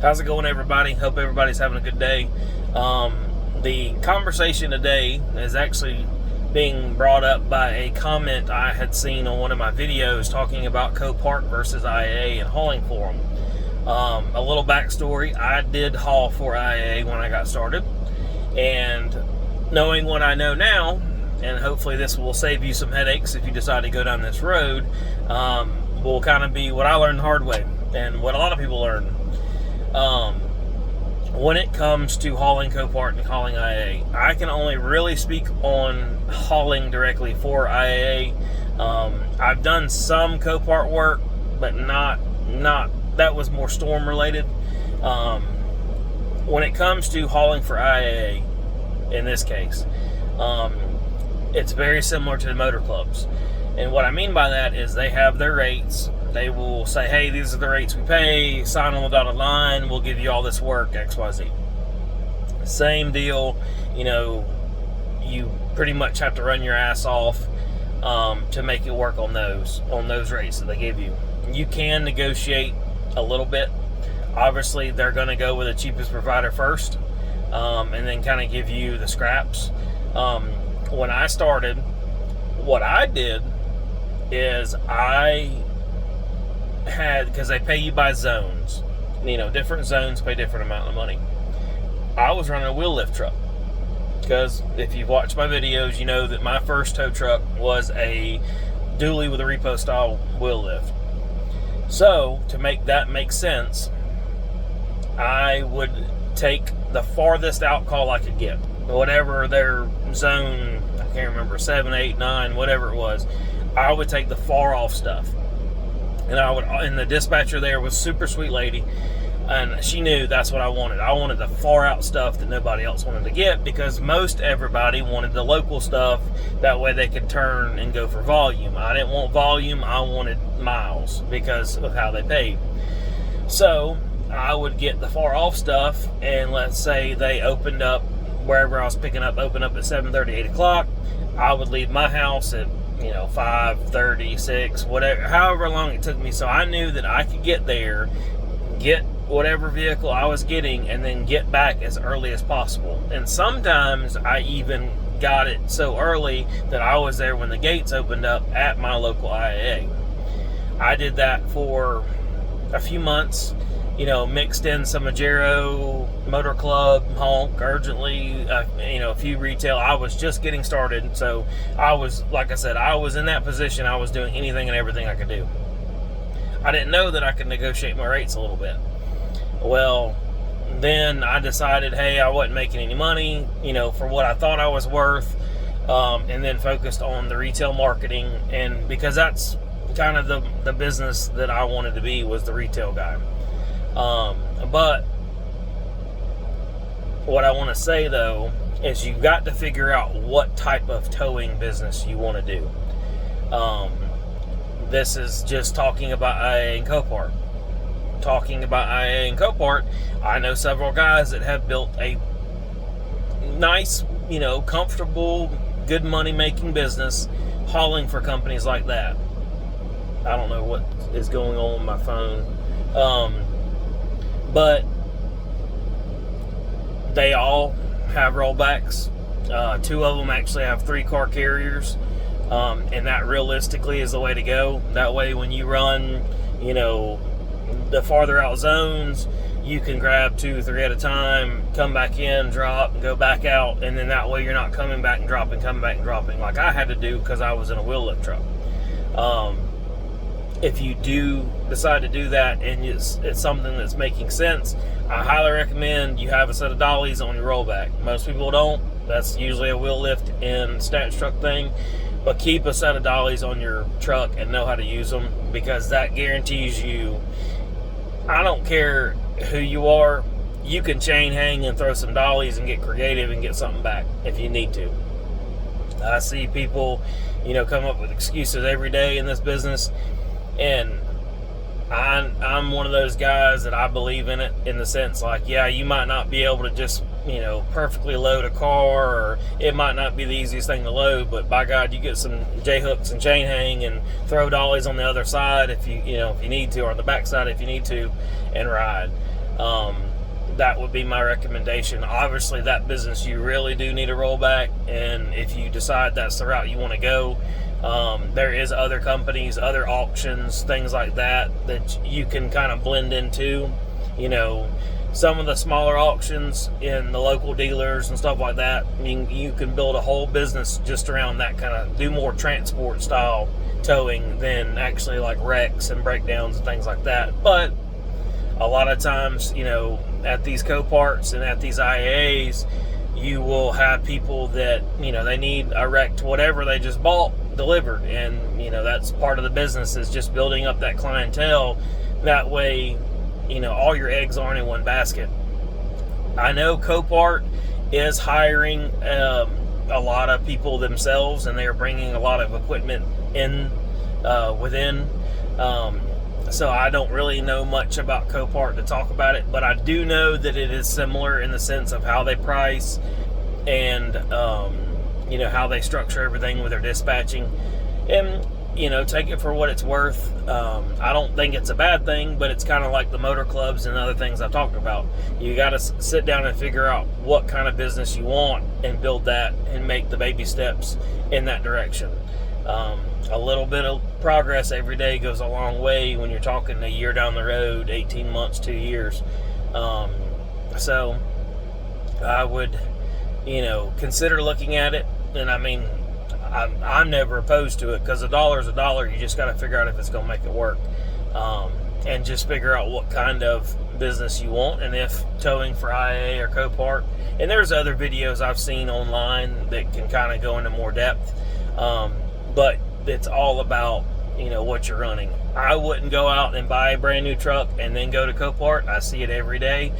How's it going, everybody? Hope everybody's having a good day. The conversation today is actually being brought up by a comment I had seen on one of my videos talking about Copart versus IAA and hauling for them. A little backstory: I did haul for IAA when I got started, and knowing what I know now, and hopefully this will save you some headaches if you decide to go down this road, will kind of be what I learned the hard way and what a lot of people learn. When it comes to hauling Copart and hauling IAA, I can only really speak on hauling directly for IAA. I've done some Copart work, but not that was more storm related. When it comes to hauling for IAA, in this case, it's very similar to the motor clubs. And what I mean by that is they have their rates. They will say, hey, these are the rates we pay, sign on the dotted line, we'll give you all this work, XYZ. Same deal, you pretty much have to run your ass off to make it work on those rates that they give you. You can negotiate a little bit. Obviously, they're going to go with the cheapest provider first, and then kind of give you the scraps. When I started, what I did is because they pay you by zones, different zones pay different amount of money. I was running a wheel lift truck, because if you've watched my videos, you know that my first tow truck was a dually with a repo style wheel lift. So to make that make sense, I would take the farthest out call I could get, whatever their zone, I can't remember, 7, 8, 9, whatever it was. I would take the far off stuff. And the dispatcher there was a super sweet lady, and she knew that's what I wanted. I wanted the far out stuff that nobody else wanted to get, because most everybody wanted the local stuff. That way they could turn and go for volume. I didn't want volume, I wanted miles because of how they paid. So I would get the far off stuff, and let's say they opened up, wherever I was picking up, opened up at 7:30, 8 o'clock. I would leave my house at 5:30, 6, whatever, however long it took me. So I knew that I could get there, get whatever vehicle I was getting, and then get back as early as possible. And sometimes I even got it so early that I was there when the gates opened up at my local IAA. I did that for a few months, mixed in some Majero, Motor Club, Honk, Urgently, a few retail. I was just getting started, so I was, like I said, I was in that position. I was doing anything and everything I could do. I didn't know that I could negotiate my rates a little bit. Well, then I decided, hey, I wasn't making any money, for what I thought I was worth, and then focused on the retail marketing, and because that's kind of the business that I wanted to be, was the retail guy. But what I want to say, though, is you've got to figure out what type of towing business you want to do. This is just talking about IAA and Copart. Talking about IAA and Copart, I know several guys that have built a nice, comfortable, good money-making business hauling for companies like that. I don't know what is going on with my phone. But they all have rollbacks. 2 of them actually have 3-car carriers, and that realistically is the way to go. That way, when you run, the farther out zones, you can grab 2 or 3 at a time, come back in, drop, and go back out, and then that way you're not coming back and dropping, coming back and dropping like I had to do because I was in a wheel lift truck. If you do decide to do that and it's something that's making sense, I highly recommend you have a set of dollies on your rollback. Most people don't. That's usually a wheel lift and stats truck thing. But keep a set of dollies on your truck and know how to use them, because that guarantees you, I don't care who you are, you can chain hang and throw some dollies and get creative and get something back if you need to. I see people, come up with excuses every day in this business. And I'm one of those guys that I believe in it, in the sense, like, yeah, you might not be able to just, perfectly load a car, or it might not be the easiest thing to load, but by God, you get some J-hooks and chain hang and throw dollies on the other side if you need to, or on the back side if you need to, and ride. that would be my recommendation. Obviously, that business you really do need a rollback, and if you decide that's the route you want to go, there is other companies, other auctions, things like that you can kind of blend into. Some of the smaller auctions in the local dealers and stuff like that, you can build a whole business just around that, kind of do more transport style towing than actually like wrecks and breakdowns and things like that. But a lot of times, at these Coparts and at these IAAs, you will have people that, they need a wrecked whatever they just bought delivered. And, that's part of the business, is just building up that clientele. That way, all your eggs aren't in one basket. I know Copart is hiring a lot of people themselves, and they are bringing a lot of equipment in within. So I don't really know much about Copart to talk about it, but I do know that it is similar in the sense of how they price and how they structure everything with their dispatching. And take it for what it's worth. I don't think it's a bad thing, but it's kind of like the motor clubs and other things I've talked about. You got to sit down and figure out what kind of business you want and build that and make the baby steps in that direction. A little bit of progress every day goes a long way when you're talking a year down the road, 18 months, 2 years. So I would, consider looking at it. And I mean, I'm never opposed to it, because a dollar is a dollar. You just got to figure out if it's going to make it work, and just figure out what kind of business you want, and if towing for IAA or Copart. And there's other videos I've seen online that can kind of go into more depth, but it's all about what you're running. I wouldn't go out and buy a brand new truck and then go to Copart. I see it every day.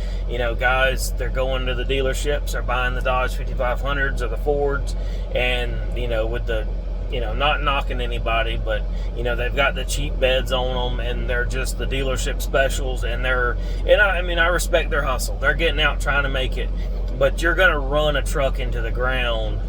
Guys, they're going to the dealerships, they're buying the Dodge 5500s or the Fords, and with the not knocking anybody, but they've got the cheap beds on them, and they're just the dealership specials, and I respect their hustle. They're getting out trying to make it, but you're going to run a truck into the ground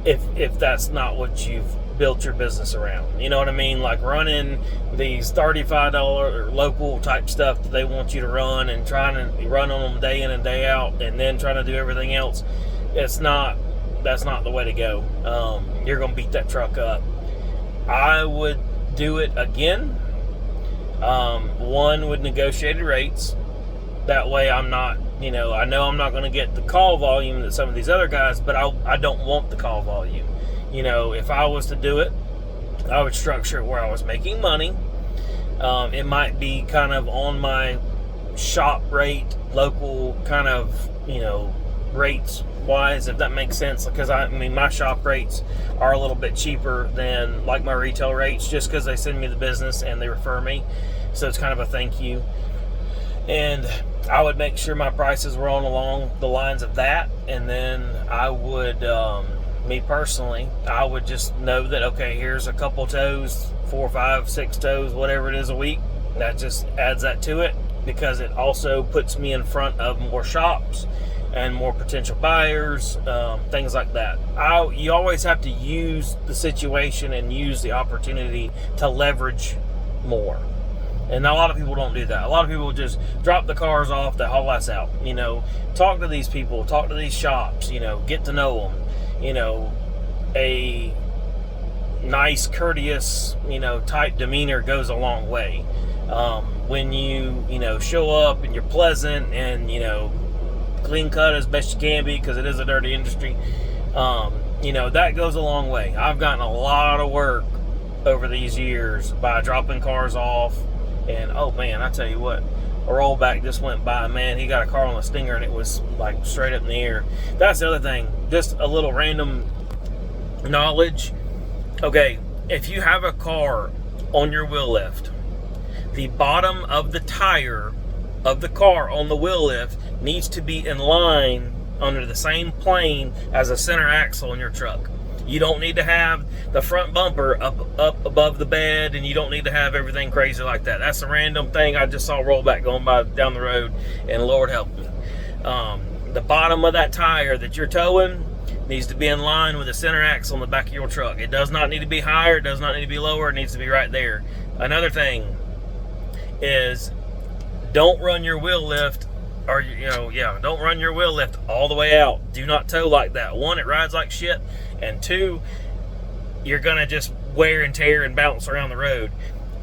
if that's not what you've built your business around. You know what I mean? Like running these $35 local type stuff that they want you to run, and trying to run on them day in and day out, and then trying to do everything else. That's not the way to go. You're going to beat that truck up. I would do it again. One, with negotiated rates. That way I'm not, I know I'm not going to get the call volume that some of these other guys, but I don't want the call volume. If I was to do it, I would structure it where I was making money. It might be kind of on my shop rate, local kind of, rates wise, if that makes sense. Because my shop rates are a little bit cheaper than like my retail rates, just because they send me the business and they refer me. So it's kind of a thank you. And I would make sure my prices were on along the lines of that. And then I would, me personally, I would just know that, okay, here's a couple tows, 4, 5, 6 tows, whatever it is a week. That just adds that to it, because it also puts me in front of more shops and more potential buyers, things like that. You always have to use the situation and use the opportunity to leverage more. And a lot of people don't do that. A lot of people just drop the cars off, they haul us out. Talk to these people, talk to these shops, get to know them. A nice, courteous, type demeanor goes a long way. When you show up and you're pleasant and, clean cut as best you can be, because it is a dirty industry, that goes a long way. I've gotten a lot of work over these years by dropping cars off. And, oh man, I tell you what, a rollback just went by, man, he got a car on a stinger and it was like straight up in the air. That's the other thing, just a little random knowledge. Okay, if you have a car on your wheel lift, the bottom of the tire of the car on the wheel lift needs to be in line under the same plane as a center axle in your truck. You don't need to have the front bumper up above the bed, and you don't need to have everything crazy like that. That's a random thing I just saw rollback going by down the road, and Lord help me. The bottom of that tire that you're towing needs to be in line with the center axle on the back of your truck. It does not need to be higher. It does not need to be lower. It needs to be right there. Another thing is, don't run your wheel lift or yeah, don't run your wheel lift all the way out. Do not tow like that. One, it rides like shit, and two, you're gonna just wear and tear and bounce around the road.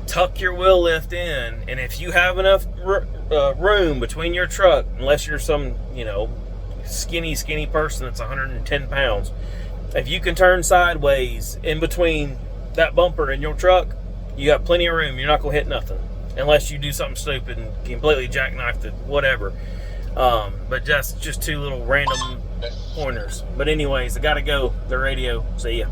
Tuck your wheel lift in, and if you have enough room between your truck, unless you're some skinny person that's 110 pounds, if you can turn sideways in between that bumper and your truck, you got plenty of room. You're not gonna hit nothing unless you do something stupid and completely jackknife the whatever. But just two little random pointers. But anyways, I gotta go. The radio. See ya.